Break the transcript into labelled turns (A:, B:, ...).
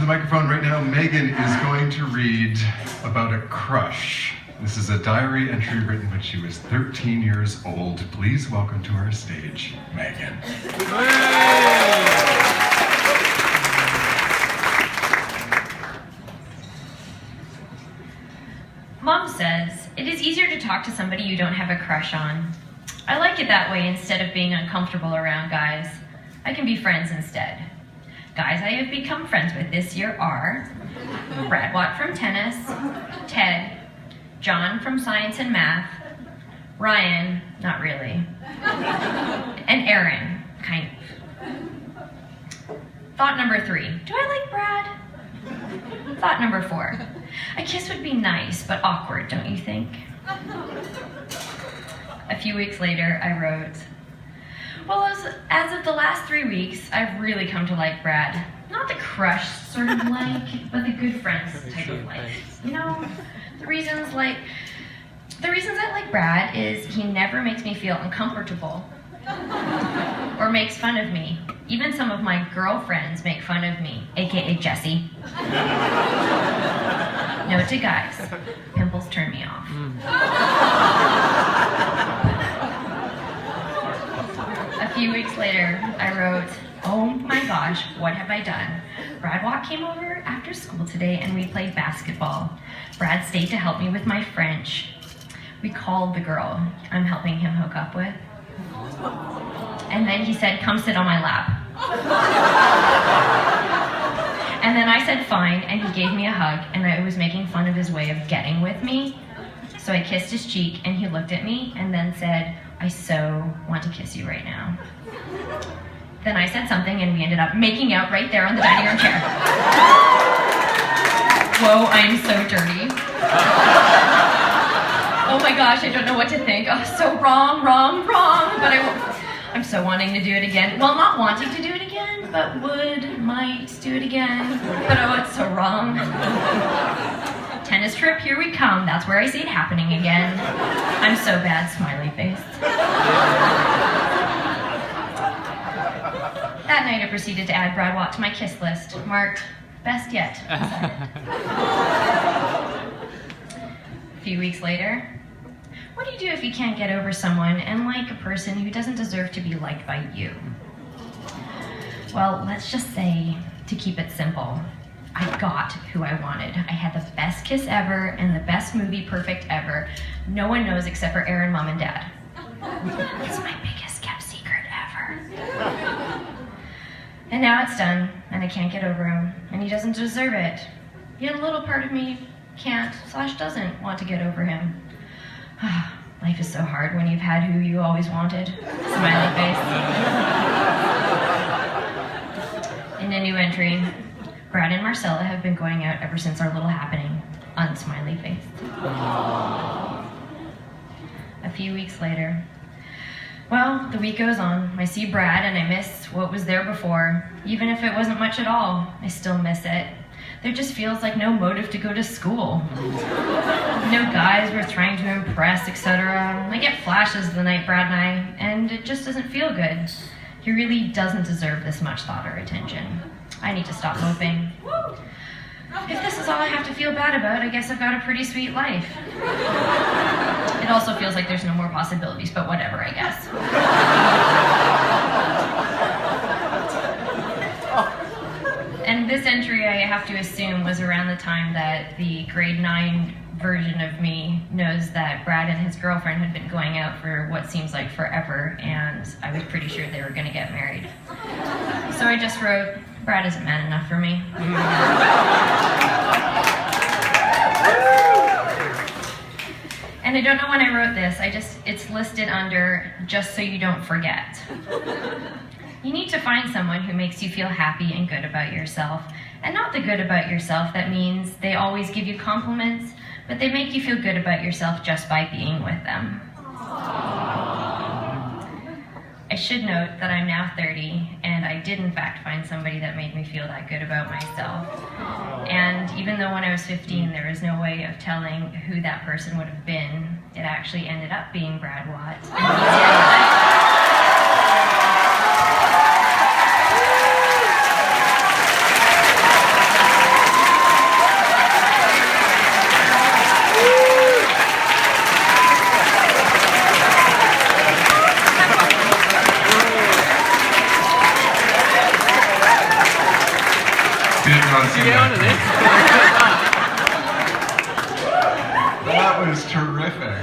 A: microphone right now, Megan is going to read about a crush. This is a diary entry written when she was 13 years old. Please welcome to our stage, Megan.
B: Mom says, it is easier to talk to somebody you don't have a crush on. I like it that way instead of being uncomfortable around guys. I can be friends instead. Guys I have become friends with this year are Brad Watt from tennis, Ted, John from science and math, Ryan, not really, and Aaron, kind of. Thought number 3, do I like Brad? Thought number 4, a kiss would be nice, but awkward, don't you think? A few weeks later, I wrote, well, as of the last 3 weeks, I've really come to like Brad. Not the crush sort of like, but the good friends type of like. You know, the reasons I like Brad is he never makes me feel uncomfortable or makes fun of me. Even some of my girlfriends make fun of me, aka Jessie. Note to guys, pimples turn me off. A few weeks later, I wrote, oh my gosh, what have I done? Brad Watt came over after school today and we played basketball. Brad stayed to help me with my French. We called the girl I'm helping him hook up with. And then he said, come sit on my lap. And then I said fine, and he gave me a hug, and I was making fun of his way of getting with me. So I kissed his cheek, and he looked at me, and then said, I so want to kiss you right now. Then I said something, and we ended up making out right there on the dining room chair. Whoa, I'm so dirty. Oh my gosh, I don't know what to think. Oh, so wrong, but I'm so wanting to do it again. Well, not wanting to do it again, but might do it again. But oh, it's so wrong. Tennis trip, here we come. That's where I see it happening again. I'm so bad, smiley face. That night I proceeded to add Brad Watt to my kiss list, marked best yet. A few weeks later, what do you do if you can't get over someone and like a person who doesn't deserve to be liked by you? Well, let's just say, to keep it simple, I got who I wanted. I had the best kiss ever and the best movie perfect ever. No one knows except for Aaron, Mom, and Dad. It's my biggest kept secret ever. And now it's done, and I can't get over him, and he doesn't deserve it. Yet a little part of me can't/doesn't want to get over him. Life is so hard when you've had who you always wanted. Smiley face. In a new entry, Brad and Marcella have been going out ever since our little happening. Unsmiley face. A few weeks later, well, the week goes on. I see Brad and I miss what was there before. Even if it wasn't much at all, I still miss it. There just feels like no motive to go to school. No guys worth trying to impress, etc. I get flashes the night Brad and it just doesn't feel good. He really doesn't deserve this much thought or attention. I need to stop moping. If this is all I have to feel bad about, I guess I've got a pretty sweet life. It also feels like there's no more possibilities, but whatever, I guess. And this entry, I have to assume, was around the time that the grade 9 version of me knows that Brad and his girlfriend had been going out for what seems like forever, and I was pretty sure they were going to get married. So I just wrote, Brad isn't man enough for me. And I don't know when I wrote this, it's listed under, just so you don't forget. You need to find someone who makes you feel happy and good about yourself. And not the good about yourself that means they always give you compliments, but they make you feel good about yourself just by being with them. I should note that I'm now 30, and I did in fact find somebody that made me feel that good about myself. And even though when I was 15 there was no way of telling who that person would have been, it actually ended up being Brad Watt.
A: Getting on some
C: Get on to this.
A: That was terrific.